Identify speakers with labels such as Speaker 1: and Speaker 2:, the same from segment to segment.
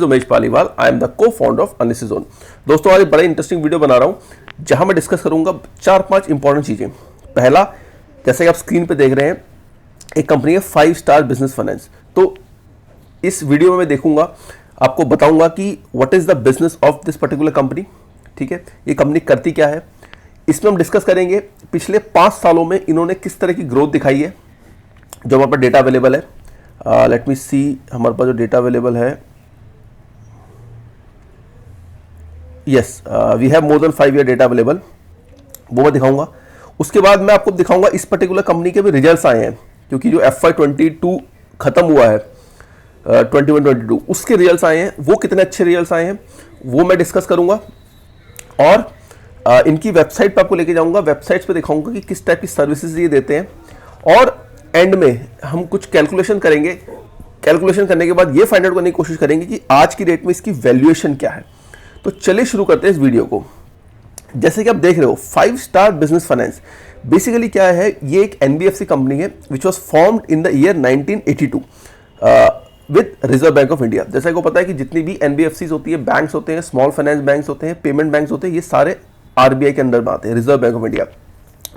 Speaker 1: Umesh Paliwal. I am the को founder of unlisted zone. दोस्तों आज बड़ा इंटरेस्टिंग वीडियो बना रहा हूं जहां मैं डिस्कस करूंगा 4-5 इंपॉर्टेंट चीजें। पहला, जैसे कि आप स्क्रीन पे देख रहे हैं, एक कंपनी है 5 स्टार बिजनेस फाइनेंस। तो इस वीडियो में मैं देखूंगा, आपको बताऊंगा कि what is the business of this particular company. ठीक है, ये कंपनी करती क्या है, इसमें हम डिस्कस करेंगे पिछले 5 सालों में इन्होंने किस तरह की ग्रोथ दिखाई है। जो हमारे पास डेटा अवेलेबल है, लेट मी सी, हमारे पास जो डेटा अवेलेबल है, yes we have more than 5 year data available, वो मैं दिखाऊंगा। उसके बाद मैं आपको दिखाऊंगा इस पर्टिकुलर कंपनी के भी रिजल्ट्स आए हैं, क्योंकि जो FY22 खत्म हुआ है 21-22 उसके रिजल्ट्स आए हैं, वो कितने अच्छे रिजल्ट्स आए हैं वो मैं डिस्कस करूंगा। और इनकी वेबसाइट पर आपको लेके जाऊंगा, वेबसाइट्स पे दिखाऊंगा कि किस टाइप की सर्विसेज ये देते हैं। और एंड में हम कुछ कैलकुलेशन करेंगे। कैलकुलेशन करने के बाद ये फाइंड आउट करने की कोशिश करेंगे कि आज की डेट में इसकी वैल्यूएशन क्या है। तो चलिए शुरू करते हैं इस वीडियो को। जैसे कि आप देख रहे हो 5 स्टार बिजनेस फाइनेंस बेसिकली क्या है, ये एक NBFC कंपनी है which was formed in the year 1982 with reserve bank of India. जैसा कि पता है कि जितनी भी NBFCs होती है, बैंक्स होते हैं, स्मॉल फाइनेंस बैंक्स होते हैं, पेमेंट बैंक्स होते हैं, ये सारे RBI के अंडर में आते हैं, रिजर्व बैंक ऑफ इंडिया।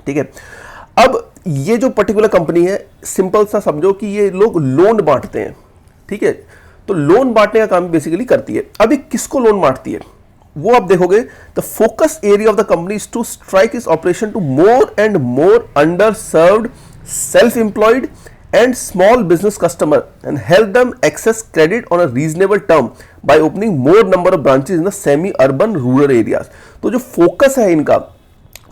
Speaker 1: ठीक है, अब ये जो पर्टिकुलर कंपनी है, सिंपल सा समझो कि ये लोग लोन बांटते हैं। ठीक है, तो लोन बांटने का काम बेसिकली करती है। अभी किसको लोन बांटती है वो आप देखोगे। The focus area of the company is to strike its operation to more and more underserved, self employed and small business customer and help them access credit on a reasonable term by opening more number of branches in the semi urban rural areas। तो जो focus है इनका,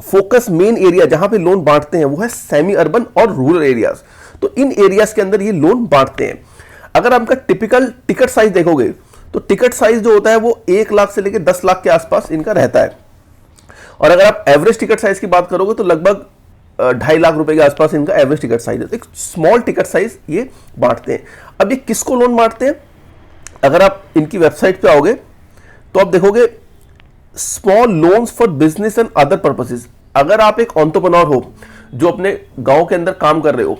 Speaker 1: focus main area जहां पे loan बांटते हैं वो है सेमी अर्बन और रूरल एरियाज। तो इन एरियाज के अंदर ये लोन बांटते हैं। अगर आप इनका टिपिकल टिकट साइज देखोगे तो टिकट साइज जो होता है वो 1 लाख से लेकर 10 लाख के आसपास इनका रहता है। और अगर आप एवरेज टिकट साइज की बात करोगे तो लगभग 2.5 लाख रुपए के आसपास इनका एवरेज टिकट साइज है। एक स्मॉल टिकट साइज ये बांटते हैं। अब ये किसको लोन बांटते हैं, अगर आप इनकी वेबसाइट पे आओगे तो आप देखोगे small loans for business and other purposes. अगर आप एक एंटरप्रेन्योर हो जो अपने गांव के अंदर काम कर रहे हो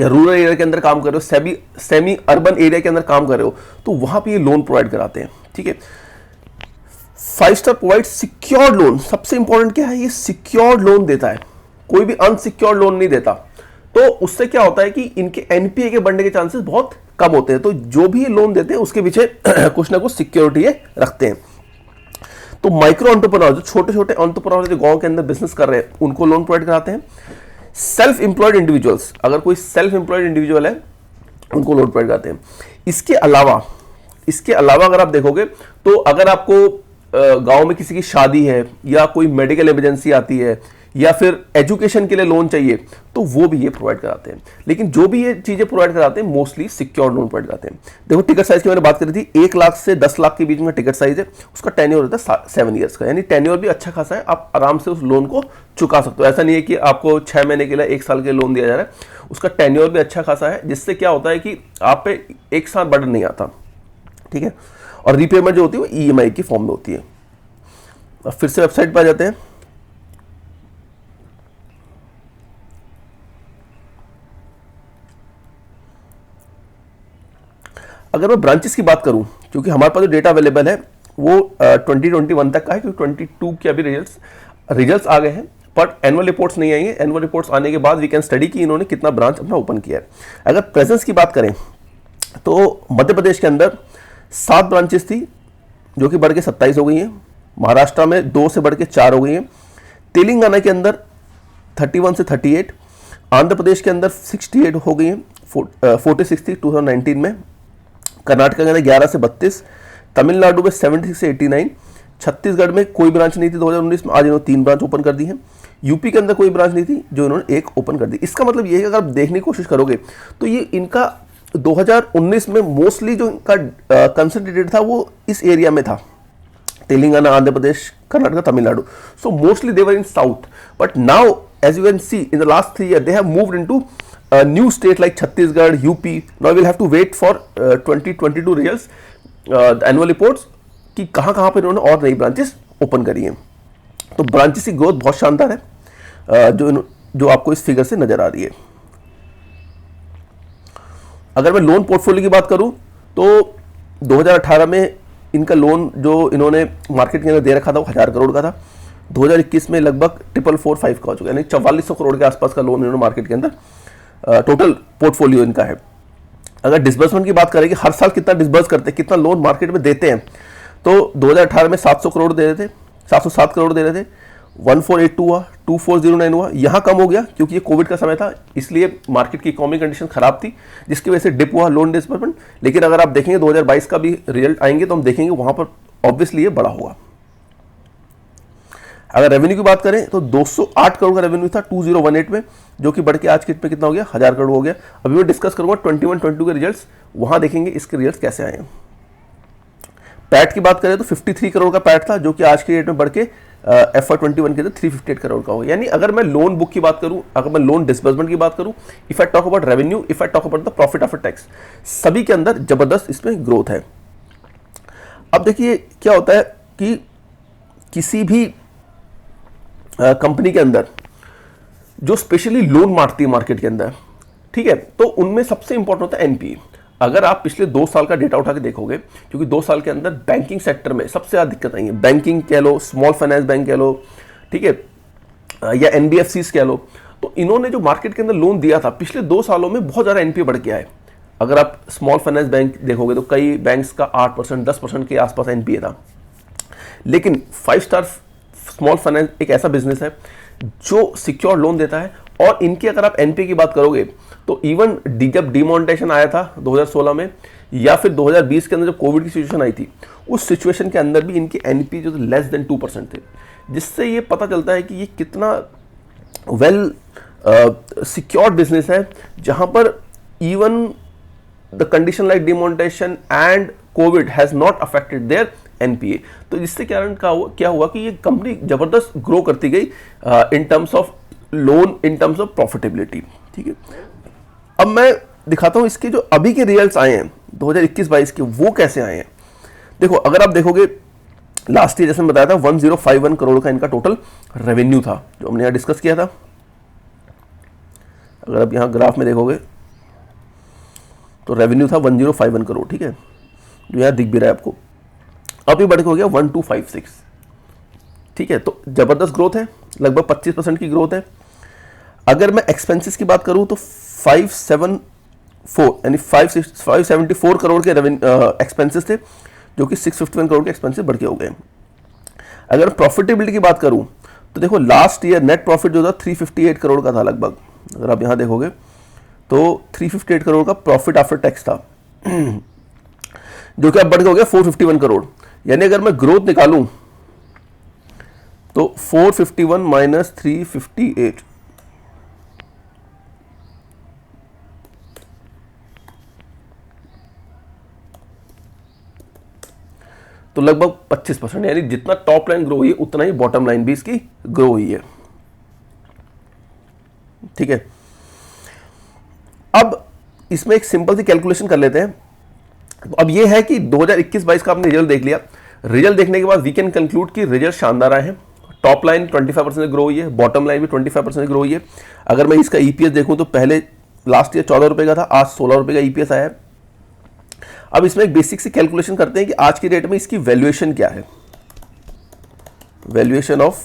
Speaker 1: या रूरल एरिया के अंदर काम कर रहे हो, सेमी अर्बन एरिया के अंदर काम कर रहे हो, तो वहां पे ये लोन प्रोवाइड कराते हैं। ठीक है, 5 स्टार प्रोवाइड सिक्योर्ड लोन। सबसे इंपॉर्टेंट क्या है, ये सिक्योर्ड लोन देता है, कोई भी अनसिक्योर्ड लोन नहीं देता। तो उससे क्या होता है कि इनके NPA के बढ़ने के चांसेस बहुत कम होते हैं। तो जो भी ये लोन देते हैं उसके पीछे कुछ ना कुछ सिक्योरिटी रखते हैं। तो माइक्रो एंटरप्रेन्योर, जो छोटे छोटे एंटरप्रेन्योर जो गांव के अंदर बिजनेस कर रहे हैं, उनको लोन प्रोवाइड कराते हैं। सेल्फ एम्प्लॉयड इंडिविजुअल्स, अगर कोई सेल्फ एम्प्लॉयड इंडिविजुअल है उनको लोन प्रोवाइड कराते हैं। इसके अलावा अगर आप देखोगे तो अगर आपको गांव में किसी की शादी है या कोई मेडिकल इमरजेंसी आती है या फिर एजुकेशन के लिए लोन चाहिए तो वो भी ये प्रोवाइड कराते हैं। लेकिन जो भी ये चीजें प्रोवाइड कराते हैं मोस्टली सिक्योर लोन प्रोवाइड कराते हैं। देखो टिकट साइज की मैंने बात करी थी, 1 लाख से 10 लाख के बीच में टिकट साइज है। उसका टेन्योर होता है 7 ईयर्स का, यानी टेन्योर भी अच्छा खासा है, आप आराम से उस लोन को चुका सकते हो। ऐसा नहीं है कि आपको 6 महीने के लिए 1 साल के लोन दिया जा रहा है। उसका टेन्योर भी अच्छा खासा है, जिससे क्या होता है कि आप पे एक साथ बर्डन नहीं आता। ठीक है, और रीपेमेंट जो होती है वो EMI की फॉर्म में होती है। अब फिर से वेबसाइट पर आ जाते हैं। अगर मैं ब्रांचेस की बात करूं, क्योंकि हमारे पास जो डेटा अवेलेबल है वो 2021 तक का है, क्योंकि 22 के अभी रिजल्ट्स आ गए हैं, बट एनुअल रिपोर्ट्स नहीं आई है। एनुअल रिपोर्ट्स आने के बाद वी कैन स्टडी कि इन्होंने कितना ब्रांच अपना ओपन किया है। अगर प्रेजेंस की बात करें तो मध्य प्रदेश के अंदर 7 ब्रांचेस थी जो कि बढ़ के 27 हो गई हैं। महाराष्ट्र में 2 से बढ़ के 4 हो गई हैं। तेलंगाना के अंदर 31 से 38, आंध्र प्रदेश के अंदर 68 हो गई हैं, 46 थी 2019 में। कर्नाटक के अंदर 11 से 32, तमिलनाडु में 76 से 89, छत्तीसगढ़ में कोई ब्रांच नहीं थी 2019 में, आज इन्होंने 3 ब्रांच ओपन कर दी है। यूपी के अंदर कोई ब्रांच नहीं थी जो इन्होंने 1 ओपन कर दी। इसका मतलब ये है कि अगर आप देखने की कोशिश करोगे तो ये इनका 2019 में मोस्टली जो इनका कंसंट्रेटेड था वो इस एरिया में था, Telangana, Andhra Pradesh, Karnataka, Tamil Nadu. So mostly they were in south, but now as you can see in the last 3 years they have moved into a new state like Chhattisgarh, UP. Now we'll have to wait for 2022 results, the annual reports, कि कहाँ पे इन्होंने और नई branches open करी हैं। तो branches की ग्रोथ बहुत शानदार है, जो आपको इस फिगर से नजर आ रही है। अगर मैं लोन पोर्टफोलियो की बात करूं तो 2018 में इनका लोन जो इन्होंने मार्केट के अंदर दे रखा था वो 1000 करोड़ का था, 2021 में लगभग 445 का हो चुका है, यानी 4400 करोड़ के आसपास का लोन इन्होंने मार्केट के अंदर टोटल पोर्टफोलियो इनका है। अगर डिसबर्समेंट की बात करें कि हर साल कितना डिसबर्स करते हैं, कितना लोन मार्केट में देते हैं, तो 2018 में 700 करोड़ दे रहे थे, 707 करोड़ दे रहे थे, 1482 हुआ, 2409 हुआ, यहाँ कम हो गया क्योंकि ये कोविड का समय था, इसलिए मार्केट की इकोनॉमिक कंडीशन खराब थी जिसकी वजह से डिप हुआ लोन डिसबर्समेंट। लेकिन अगर आप देखेंगे 2022 का भी रिजल्ट आएंगे तो हम देखेंगे वहाँ पर ऑब्वियसली ये बड़ा होगा। अगर रेवेन्यू की बात करें तो 208 करोड़ का रेवेन्यू था 2018 में, जो कि बढ़ के आज के डेट में कितना हो गया, 1000 करोड़ हो गया। अभी मैं डिस्कस करूंगा 21-22 के रिजल्ट्स, वहां देखेंगे इसके रिजल्ट्स कैसे आए हैं। पैट की बात करें तो 53 करोड़ का पैट था, जो कि आज के डेट में बढ़ के FY21 के अंदर 358 करोड़ का होगा। यानी अगर मैं लोन बुक की बात करूं, अगर मैं लोन डिसबर्समेंट की बात करूं, if I talk about revenue, if I talk about the profit after tax, सभी के अंदर जबरदस्त इसमें ग्रोथ है। अब देखिए क्या होता है कि किसी भी कंपनी के अंदर जो स्पेशली लोन मारती है मार्केट के अंदर, ठीक है, तो उनमें सबसे इंपॉर्टेंट होता है एनपीए। अगर आप पिछले 2 साल का डेटा उठा के देखोगे, क्योंकि 2 साल के अंदर बैंकिंग सेक्टर में सबसे ज़्यादा दिक्कत आई है, बैंकिंग कह लो, स्मॉल फाइनेंस बैंक कह लो, ठीक है, या एनबीएफसीज कह लो, तो इन्होंने जो मार्केट के अंदर लोन दिया था पिछले 2 सालों में बहुत ज़्यादा एनपीए बढ़ गया है। अगर आप स्मॉल फाइनेंस बैंक देखोगे तो कई बैंक्स का 8%, 10% के आसपास एनपीए था। लेकिन 5 स्टार स्मॉल फाइनेंस एक ऐसा बिजनेस है जो सिक्योर लोन देता है, और इनकी अगर आप एनपीए की बात करोगे तो इवन जब डिमोनेटाइजेशन आया था 2016 में, या फिर 2020 के अंदर जब कोविड की सिचुएशन आई थी, उस सिचुएशन के अंदर भी इनके एनपीए जो लेस देन 2% थे, जिससे ये पता चलता है कि ये कितना वेल सिक्योर बिजनेस है, जहां पर even the condition like demonetisation and COVID has not affected their NPA. तो जिससे क्या हुआ कि ये कंपनी जबरदस्त ग्रो करती गई in terms of loan, in terms of profitability, ठीक है। अब मैं दिखाता हूं इसके जो अभी के रिजल्ट्स आए हैं 2021-22 के, वो कैसे आए हैं। देखो, अगर आप देखोगे लास्ट ईयर जैसे मैं बताया था 1051 करोड़ का इनका टोटल रेवेन्यू था, जो हमने यहां डिस्कस किया था। अगर आप यहां ग्राफ में देखोगे तो रेवेन्यू था 1051 करोड़, ठीक है, जो यहां दिख भी रहा है आपको। अभी बढ़ के हो गया 1256, ठीक है, तो जबरदस्त ग्रोथ है, लगभग 25% की ग्रोथ है। अगर मैं एक्सपेंसेस की बात करूं तो 574 यानी 574 करोड़ के एक्सपेंसेस थे, जो कि 651 करोड़ के एक्सपेंसेस बढ़ के हो गए। अगर प्रॉफिटेबिलिटी की बात करूं तो देखो लास्ट ईयर नेट प्रॉफिट जो था 358 करोड़ का था लगभग। अगर आप यहां देखोगे तो 358 करोड़ का प्रॉफिट आफ्टर टैक्स था, जो कि अब बढ़ के हो गया 451 करोड़। यानी अगर मैं ग्रोथ निकालूं तो 451 माइनस 358, तो लगभग 25%, यानी जितना टॉप लाइन ग्रो हुई है उतना ही बॉटम लाइन भी इसकी ग्रो हुई है, ठीक है। अब इसमें एक सिंपल सी कैलकुलेशन कर लेते हैं। अब ये है कि 2021-22 का आपने रिजल्ट देख लिया। रिजल्ट देखने के बाद वी कैन कंक्लूड कि रिजल्ट शानदार आए हैं। टॉप लाइन 25% ग्रो हुई है, बॉटम लाइन भी 25% ग्रो हुई है। अगर मैं इसका ईपीएस देखूं तो पहले लास्ट ईयर 14 रुपए का था, आज 16 रुपए का ईपीएस आया है। अब इसमें एक बेसिक सी कैलकुलेशन करते हैं कि आज की डेट में इसकी वैल्यूएशन क्या है। Valuation of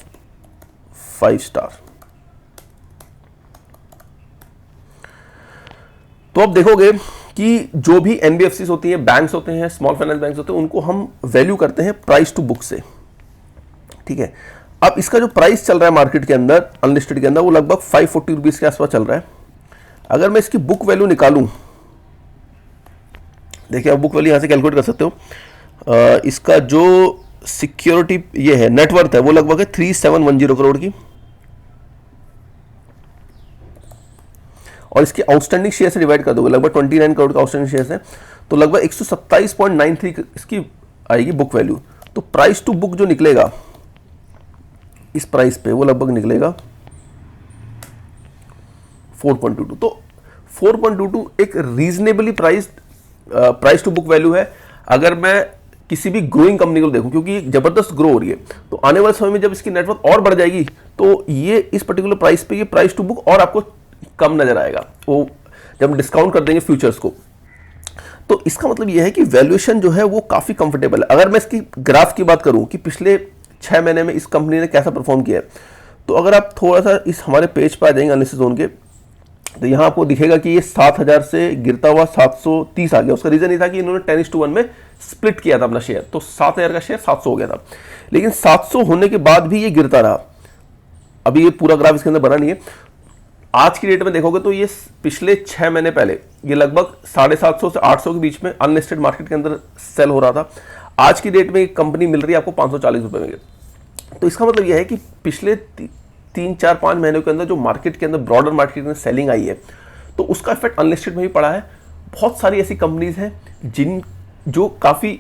Speaker 1: 5 star. तो अब देखोगे कि जो भी एनबीएफसी होती हैं, बैंक्स होते हैं, स्मॉल फाइनेंस बैंक्स होते हैं, उनको हम वैल्यू करते हैं प्राइस टू बुक से, ठीक है। अब इसका जो प्राइस चल रहा है मार्केट के अंदर, अनलिस्टेड के अंदर, वो लगभग 540 रुपीज के आसपास चल रहा है। अगर मैं इसकी बुक वैल्यू निकालूं, देखिए आप बुक वैल्यू यहां से कैलकुलेट कर सकते हो। इसका जो सिक्योरिटी ये है, नेटवर्थ है, वो लगभग है 3710 करोड़ की, और इसके आउटस्टैंडिंग शेयर से डिवाइड कर दोगे, लगभग 29 करोड़ का आउटस्टैंडिंग शेयर है, तो लगभग 127.93 इसकी आएगी बुक वैल्यू। तो प्राइस टू बुक जो निकलेगा इस प्राइस पे, वो लगभग निकलेगा 4.22। तो 4.22 एक reasonably price to book value है। अगर मैं किसी भी ग्रोइंग कंपनी को देखूं, क्योंकि जबरदस्त ग्रो हो रही है, तो आने वाले समय में जब इसकी नेटवर्थ और बढ़ जाएगी तो ये इस पर्टिकुलर प्राइस पे ये प्राइस टू बुक और आपको कम नजर आएगा, वो जब डिस्काउंट कर देंगे फ्यूचर्स को। तो इसका मतलब यह है कि वैल्यूएशन जो है वो काफ़ी कंफर्टेबल है। अगर मैं इसकी ग्राफ की बात करूं कि पिछले 6 महीने में इस कंपनी ने कैसा परफॉर्म किया है, तो अगर आप थोड़ा सा इस हमारे पेज पर आ जाएंगे एनालिसिस जोन के, तो यहाँ आपको दिखेगा कि ये 7000 से गिरता हुआ 730 आ गया। उसका रीज़न ये था कि इन्होंने 10:1 में स्प्लिट किया था अपना शेयर, तो 7000 का शेयर 700 हो गया था। लेकिन 700 होने के बाद भी ये गिरता रहा। अभी ये पूरा ग्राफ इसके अंदर बना नहीं है। आज की डेट में देखोगे तो ये पिछले 6 महीने पहले ये लगभग 750 से 800 के बीच में अनलिस्टेड मार्केट के अंदर सेल हो रहा था। आज की डेट में एक कंपनी मिल रही है आपको 540 रुपए में। तो इसका मतलब यह है कि पिछले 3-4-5 महीनों के अंदर जो मार्केट के अंदर ब्रॉडर मार्केट में सेलिंग आई है, तो उसका इफेक्ट अनलिस्टेड में भी पड़ा है। बहुत सारी ऐसी कंपनीज हैं जो काफ़ी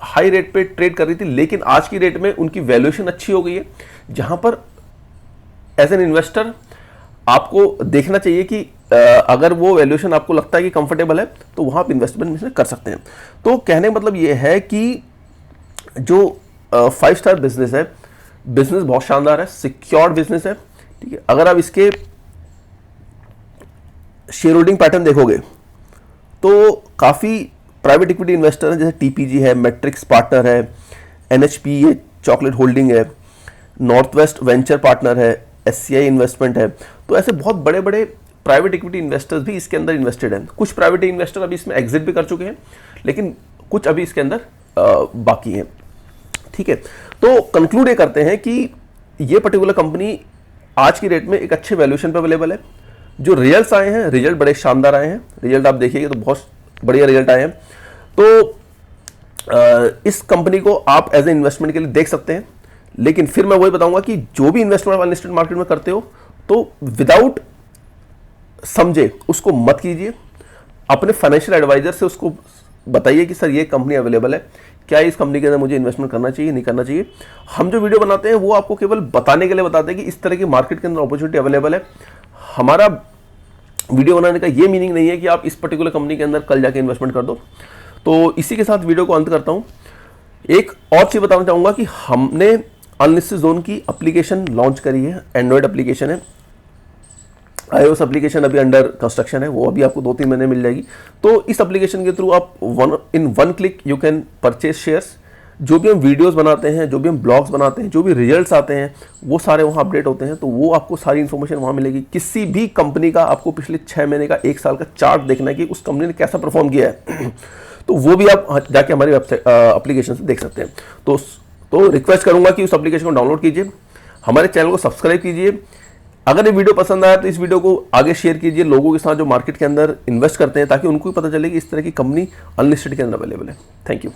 Speaker 1: हाई रेट पे ट्रेड कर रही थी, लेकिन आज की डेट में उनकी वैल्यूएशन अच्छी हो गई है, जहां पर एज एन इन्वेस्टर आपको देखना चाहिए कि अगर वो वैल्यूएशन आपको लगता है कि कंफर्टेबल है, तो वहां आप इन्वेस्टमेंट में कर सकते हैं। तो कहने का मतलब ये है कि जो 5 स्टार बिजनेस है, बिजनेस बहुत शानदार है, सिक्योर्ड बिजनेस है, ठीक है। अगर आप इसके शेयर होल्डिंग पैटर्न देखोगे तो काफ़ी प्राइवेट इक्विटी इन्वेस्टर हैं, जैसे टीपीजी है, मैट्रिक्स पार्टनर है, एनएचपी ये चॉकलेट होल्डिंग है, नॉर्थ वेस्ट वेंचर पार्टनर है, एससीआई इन्वेस्टमेंट है। तो ऐसे बहुत बड़े बड़े प्राइवेट इक्विटी इन्वेस्टर्स भी इसके अंदर इन्वेस्टेड हैं। कुछ प्राइवेट इन्वेस्टर अभी इसमें एग्जिट भी कर चुके हैं, लेकिन कुछ अभी इसके अंदर बाकी हैं, ठीक है। तो कंक्लूड ये करते हैं कि ये पर्टिकुलर कंपनी आज की रेट में एक अच्छे वैल्यूएशन पे अवेलेबल है। जो रिजल्ट्स आए हैं, रिजल्ट बड़े शानदार आए हैं। रिजल्ट आप देखिएगा तो बहुत बढ़िया रिजल्ट आए हैं। तो इस कंपनी को आप एज ए इन्वेस्टमेंट के लिए देख सकते हैं। लेकिन फिर मैं वही बताऊंगा कि जो भी इन्वेस्टमेंट अनलिस्टेड मार्केट में करते हो, तो विदाउट समझे उसको मत कीजिए। अपने फाइनेंशियल एडवाइजर से उसको बताइए कि सर ये कंपनी अवेलेबल है, क्या इस कंपनी के अंदर मुझे इन्वेस्टमेंट करना चाहिए, नहीं करना चाहिए। हम जो वीडियो बनाते हैं वो आपको केवल बताने के लिए बताते हैं कि इस तरह की मार्केट के अंदर अपॉर्चुनिटी अवेलेबल है। हमारा वीडियो बनाने का ये मीनिंग नहीं है कि आप इस पर्टिकुलर कंपनी के अंदर कल जाके इन्वेस्टमेंट कर दो। तो इसी के साथ वीडियो को अंत करता हूँ। एक और चीज़ बताना चाहूँगा कि हमने अनलिस्टेड जोन की एप्लीकेशन लॉन्च करी है। एंड्रॉयड एप्लीकेशन है, iOS एप्लीकेशन अभी अंडर कंस्ट्रक्शन है, वो अभी आपको 2-3 महीने मिल जाएगी। तो इस एप्लीकेशन के थ्रू आप in one click you can purchase shares. जो भी हम वीडियोस बनाते हैं, जो भी हम ब्लॉग्स बनाते हैं, जो भी रिजल्ट्स आते हैं, वो सारे वहाँ अपडेट होते हैं। तो वो आपको सारी इन्फॉर्मेशन वहाँ मिलेगी। किसी भी कंपनी का आपको पिछले 6 महीने का 1 साल का चार्ट देखना है कि उस कंपनी ने कैसा परफॉर्म किया है तो वो भी आप जाके हमारी वेबसाइट एप्लीकेशन से देख सकते हैं। तो रिक्वेस्ट करूंगा कि उस एप्लीकेशन को डाउनलोड कीजिए, हमारे चैनल को सब्सक्राइब कीजिए। अगर ये वीडियो पसंद आया तो इस वीडियो को आगे शेयर कीजिए लोगों के साथ जो मार्केट के अंदर इन्वेस्ट करते हैं, ताकि उनको भी पता चले कि इस तरह की कंपनी अनलिस्टेड के अंदर अवेलेबल है। Thank you.